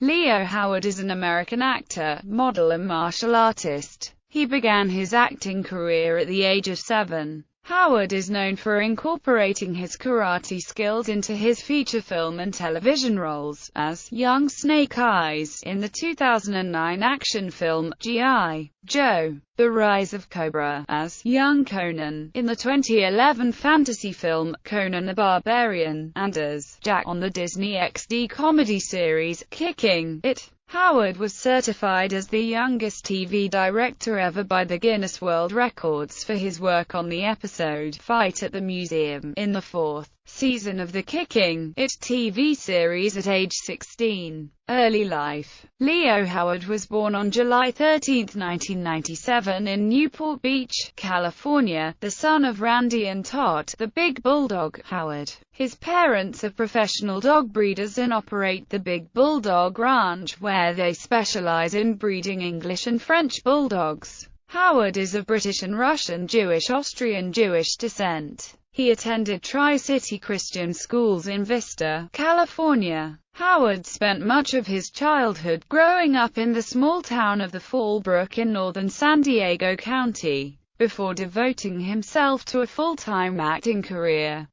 Leo Howard is an American actor, model and martial artist. He began his acting career at the age of 7. Howard is known for incorporating his karate skills into his feature film and television roles, as young Snake Eyes in the 2009 action film G.I. Joe: The Rise of Cobra, as young Conan in the 2011 fantasy film Conan the Barbarian, and as Jack on the Disney XD comedy series Kicking It. Howard was certified as the youngest TV director ever by the Guinness World Records for his work on the episode Fight at the Museum in the 4th season of the Kicking It TV series at age 16. Early life. Leo Howard was born on July 13, 1997 in Newport Beach, California, the son of Randy and Tot, the Big Bulldog, Howard. His parents are professional dog breeders and operate the Big Bulldog Ranch, where they specialize in breeding English and French bulldogs. Howard is of British and Russian Austrian Jewish descent. He attended Tri-City Christian schools in Vista, California. Howard spent much of his childhood growing up in the small town of the Fallbrook in northern San Diego County, before devoting himself to a full-time acting career.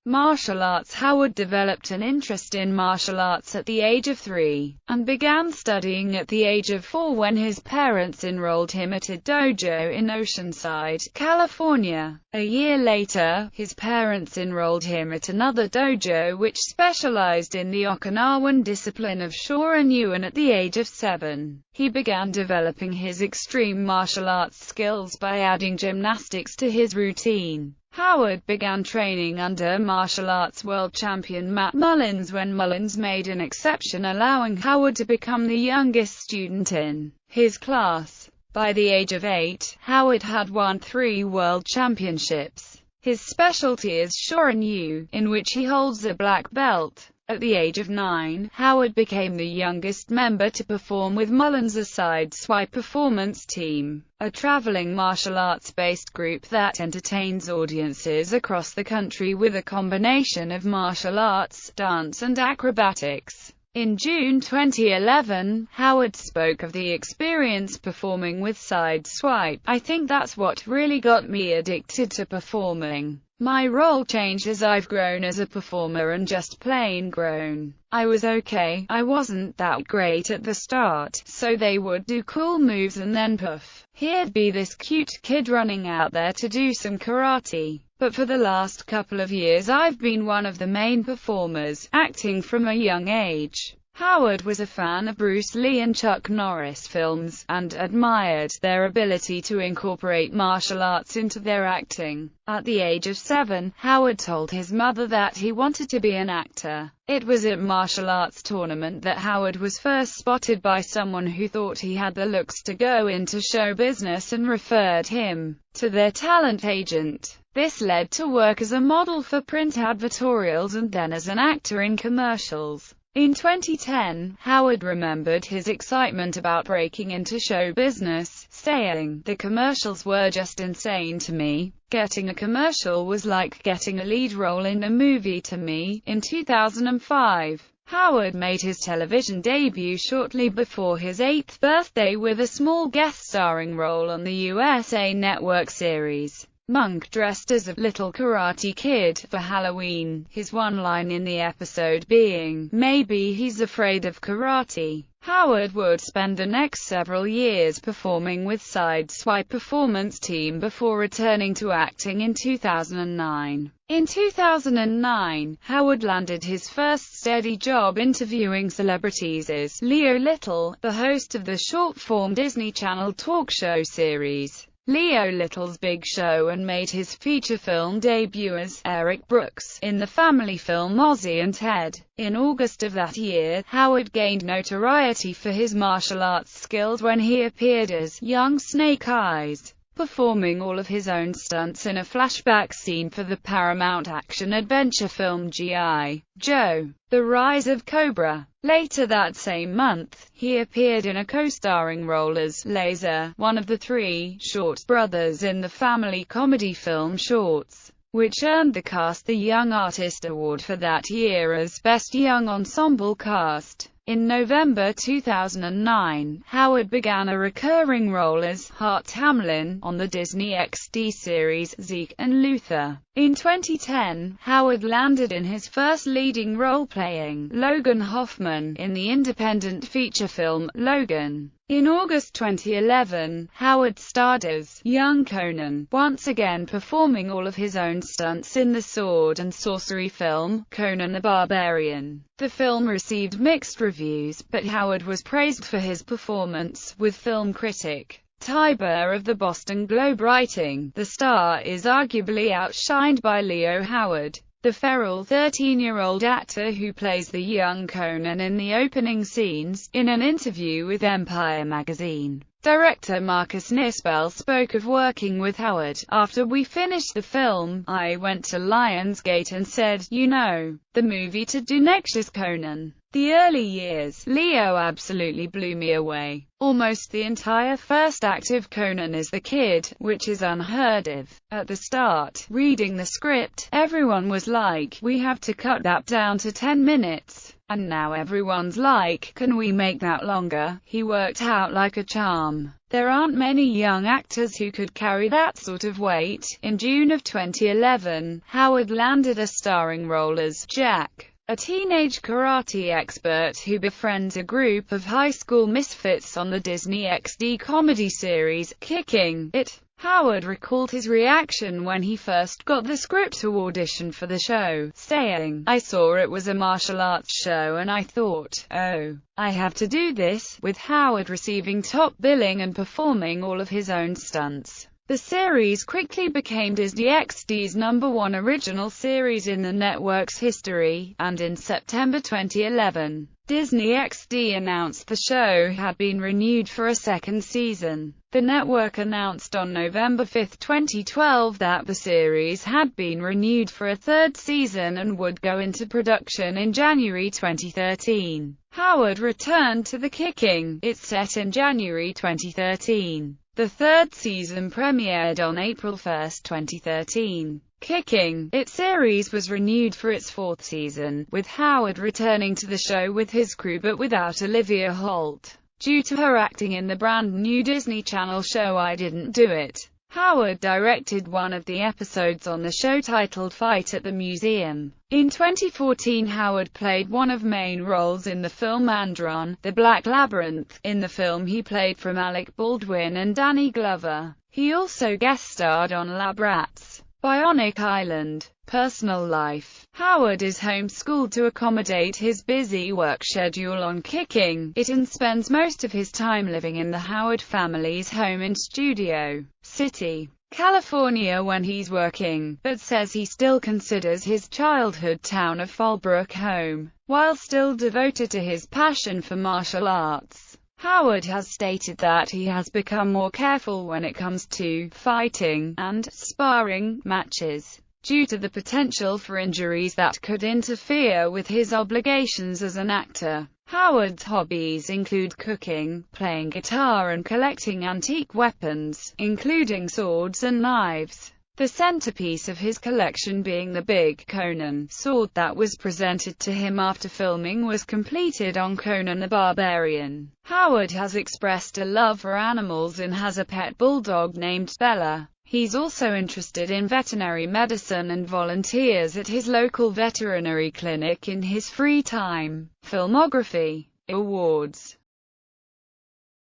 Martial arts. Howard developed an interest in martial arts at the age of 3, and began studying at the age of 4 when his parents enrolled him at a dojo in Oceanside, California. A year later, his parents enrolled him at another dojo which specialized in the Okinawan discipline of Shorin-Yuan at the age of 7. He began developing his extreme martial arts skills by adding gymnastics to his routine. Howard began training under martial arts world champion Matt Mullins when Mullins made an exception, allowing Howard to become the youngest student in his class. By the age of 8, Howard had won 3 world championships. His specialty is Shorin-Ryu, in which he holds a black belt. At the age of 9, Howard became the youngest member to perform with Mullins' Sideswipe Performance Team, a traveling martial arts-based group that entertains audiences across the country with a combination of martial arts, dance and acrobatics. In June 2011, Howard spoke of the experience performing with Sideswipe. "I think that's what really got me addicted to performing. My role changed as I've grown as a performer and just plain grown. I was okay, I wasn't that great at the start, so they would do cool moves and then poof, here'd be this cute kid running out there to do some karate. But for the last couple of years I've been one of the main performers, acting from a young age." Howard was a fan of Bruce Lee and Chuck Norris films, and admired their ability to incorporate martial arts into their acting. At the age of 7, Howard told his mother that he wanted to be an actor. It was at a martial arts tournament that Howard was first spotted by someone who thought he had the looks to go into show business and referred him to their talent agent. This led to work as a model for print advertorials and then as an actor in commercials. In 2010, Howard remembered his excitement about breaking into show business, saying, "The commercials were just insane to me. Getting a commercial was like getting a lead role in a movie to me." In 2005, Howard made his television debut shortly before his 8th birthday with a small guest-starring role on the USA Network series Monk, dressed as a little karate kid for Halloween, his one line in the episode being, "Maybe he's afraid of karate." Howard would spend the next several years performing with Sideswipe Performance Team before returning to acting in 2009. In 2009, Howard landed his first steady job interviewing celebrities as Leo Little, the host of the short-form Disney Channel talk show series Leo Little's Big Show, and made his feature film debut as Eric Brooks in the family film Ozzie and Ted. In August of that year, Howard gained notoriety for his martial arts skills when he appeared as young Snake Eyes, performing all of his own stunts in a flashback scene for the Paramount action-adventure film G.I. Joe: The Rise of Cobra. Later that same month, he appeared in a co-starring role as Laser, one of the 3 Short brothers in the family comedy film Shorts, which earned the cast the Young Artist Award for that year as Best Young Ensemble Cast. In November 2009, Howard began a recurring role as Hart Hamlin on the Disney XD series Zeke and Luther. In 2010, Howard landed in his first leading role playing Logan Hoffman in the independent feature film, Logan. In August 2011, Howard starred as young Conan, once again performing all of his own stunts in the sword and sorcery film, Conan the Barbarian. The film received mixed reviews, but Howard was praised for his performance, with film critic Ty Burr of the Boston Globe writing, "The star is arguably outshined by Leo Howard, the feral 13-year-old actor who plays the young Conan in the opening scenes." In an interview with Empire magazine, director Marcus Nispel spoke of working with Howard. "After we finished the film, I went to Lionsgate and said, you know, the movie to do next is Conan. The early years, Leo absolutely blew me away. Almost the entire first act of Conan is the kid, which is unheard of. At the start, reading the script, everyone was like, we have to cut that down to 10 minutes. And now everyone's like, can we make that longer?" He worked out like a charm. There aren't many young actors who could carry that sort of weight. In June of 2011, Howard landed a starring role as Jack, a teenage karate expert who befriends a group of high school misfits on the Disney XD comedy series, Kicking It. Howard recalled his reaction when he first got the script to audition for the show, saying, "I saw it was a martial arts show and I thought, oh, I have to do this," with Howard receiving top billing and performing all of his own stunts. The series quickly became Disney XD's #1 original series in the network's history, and in September 2011, Disney XD announced the show had been renewed for a second season. The network announced on November 5, 2012 that the series had been renewed for a third season and would go into production in January 2013. Howard returned to the Kicking It set in January 2013. The third season premiered on April 1, 2013. Kicking It series was renewed for its fourth season, with Howard returning to the show with his crew but without Olivia Holt, due to her acting in the brand new Disney Channel show I Didn't Do It. Howard directed one of the episodes on the show titled Fight at the Museum. In 2014, Howard played one of main roles in the film Andron, The Black Labyrinth. In the film he played from Alec Baldwin and Danny Glover. He also guest starred on Lab Rats, Bionic Island. Personal life. Howard is homeschooled to accommodate his busy work schedule on Kicking It and spends most of his time living in the Howard family's home in Studio City, California when he's working, but says he still considers his childhood town of Fallbrook home, while still devoted to his passion for martial arts. Howard has stated that he has become more careful when it comes to fighting and sparring matches, due to the potential for injuries that could interfere with his obligations as an actor. Howard's hobbies include cooking, playing guitar and collecting antique weapons, including swords and knives. The centerpiece of his collection being the big Conan sword that was presented to him after filming was completed on Conan the Barbarian. Howard has expressed a love for animals and has a pet bulldog named Bella. He's also interested in veterinary medicine and volunteers at his local veterinary clinic in his free time. Filmography. Awards.